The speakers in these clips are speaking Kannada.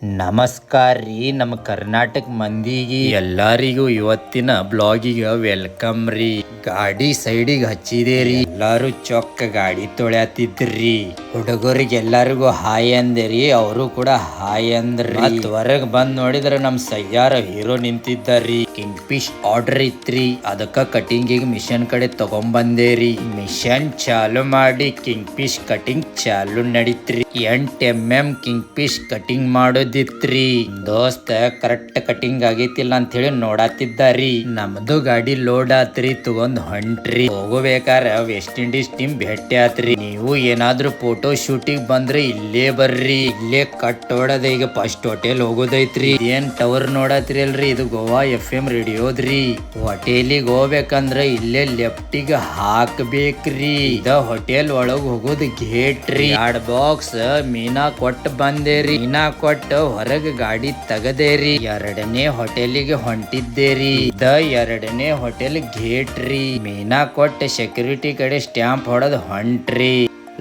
ನಮಸ್ಕಾರ ರೀ. ನಮ್ಮ ಕರ್ನಾಟಕ ಮಂದಿಗೆ ಎಲ್ಲಾರಿಗೂ ಇವತ್ತಿನ ಬ್ಲಾಗಿಗೆ ವೆಲ್ಕಮ್ ರೀ. ಗಾಡಿ ಸೈಡಿಗೆ ಹಚ್ಚಿದೇರಿ, ಎಲ್ಲಾರು ಚೊಕ್ಕ ಗಾಡಿ ತೊಳ್ಯಾತಿದ್ರಿ. ಹುಡುಗರಿಗೆ ಎಲ್ಲರಿಗೂ ಹಾಯ್ ಅಂದೇರಿ, ಅವರು ಕೂಡ ಹಾಯ್ ಅಂದ್ರಿ. ಮತ್ ಹೊರಗ್ ಬಂದ್ ನೋಡಿದ್ರ ನಮ್ ಸಯ್ಯಾರ ಹೀರೋ ನಿಂತಿದ್ದಾರಿ. ಕಿಂಗ್ ಫಿಶ್ ಆರ್ಡರ್ ಇತ್ರಿ, ಅದಕ್ಕ ಕಟಿಂಗಿಗೆ ಮಿಷನ್ ಕಡೆ ತಗೊಂಬಂದೇರಿ. ಮಿಷನ್ ಚಾಲು ಮಾಡಿ ಕಿಂಗ್ ಫಿಶ್ ಕಟಿಂಗ್ ಚಾಲು ನಡೀತ್ರಿ. 8 mm ಕಿಂಗ್ ಫಿಶ್ ಕಟಿಂಗ್ ಮಾಡೋದಿತ್ರಿ. ದೋಸ್ತ ಕರೆಕ್ಟ್ ಕಟಿಂಗ್ ಆಗೈತಿಲ್ಲ ಅಂತ ಹೇಳಿ ನೋಡಾತಿದ್ದಾರಿ. ನಮ್ದು ಗಾಡಿ ಲೋಡ್ ಆತ್ರಿ, ತಗೊಂಡ್ ಹೊಂಟ್ರಿ. ಹೋಗಬೇಕಾರ ವೆಸ್ಟ್ ಇಂಡೀಸ್ ಟೀಮ್ ಭೇಟಿ ಆತ್ರಿ. ನೀವು ಏನಾದ್ರೂ ಫೋಟೋ ಶೂಟಿಂಗ್ ಬಂದ್ರೆ ಇಲ್ಲೇ ಬರ್ರಿ, ಇಲ್ಲೇ ಕಟ್ ಹೊಡದ. ಈಗ ಫಸ್ಟ್ ಹೋಟೆಲ್ ಹೋಗೋದೈತ್ರಿ. ಏನ್ ಟವರ್ ನೋಡತ್ರಿ ಅಲ್ರಿ, ಇದು ಗೋವಾ FM ರೇಡಿಯೋದ್ರಿ. ಹೋಟೆಲಿಗೆ ಹೋಗ್ಬೇಕಂದ್ರ ಇಲ್ಲೇ ಲೆಫ್ಟಿಗೆ ಹಾಕ್ಬೇಕ್ರಿ. ಇದ ಹೋಟೆಲ್ ಒಳಗ್ ಹೋಗೋದು ಗೇಟ್ ರೀ. 2 ಬಾಕ್ಸ್ ಮೀನಾ ಕೊಟ್ಟ ಬಂದೇರಿ. ಮೀನಾ ಕೊಟ್ಟ ಹೊರಗ ಗಾಡಿ ತಗದೇರಿ. 2ನೇ ಹೋಟೆಲಿಗೆ ಹೊಂಟಿದ್ದೇರಿ. ಇದ 2ನೇ ಹೋಟೆಲ್ ಗೇಟ್ ರೀ. ಮೀನಾ ಕೊಟ್ಟ ಸೆಕ್ಯೂರಿಟಿ ಕಡೆ ಸ್ಟ್ಯಾಂಪ್ ಹೊಡೆದ್ ಹೊಂಟ್ರಿ.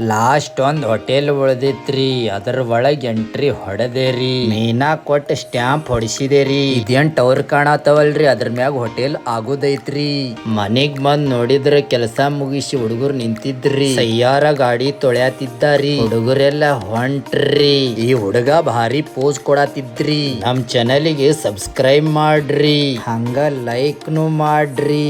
ಲಾಸ್ಟ್ ಒಂದ್ ಹೋಟೆಲ್ ಉಳ್ದಿತ್ರಿ, ಅದರ ಒಳಗ್ ಎಂಟ್ರಿ ಹೊಡೆದೇರಿ. ಮೀನಾ ಕೊಟ್ಟ ಸ್ಟ್ಯಾಂಪ್ ಹೊಡಿಸಿದೇರಿ. ಇದೇನ್ ಟವರ್ ಕಾಣತಾವಲ್ರಿ, ಅದ್ರ ಮ್ಯಾಗ ಹೋಟೆಲ್ ಆಗೋದೈತ್ರಿ. ಮನೆಗ್ ಬಂದ್ ನೋಡಿದ್ರ ಕೆಲಸ ಮುಗಿಸಿ ಹುಡುಗರು ನಿಂತಿದ್ರಿ. ಸಯ್ಯಾರ ಗಾಡಿ ತೊಳ್ಯಾತಿದ್ದಾರಿ. ಹುಡುಗರೆಲ್ಲ ಹೊಂಟ್ರಿ. ಈ ಹುಡುಗ ಭಾರಿ ಪೋಸ್ ಕೊಡತಿದ್ರಿ. ನಮ್ ಚಾನಲ್ಗೆ ಸಬ್ಸ್ಕ್ರೈಬ್ ಮಾಡ್ರಿ, ಹಂಗ ಲೈಕ್ ನು ಮಾಡ್ರಿ.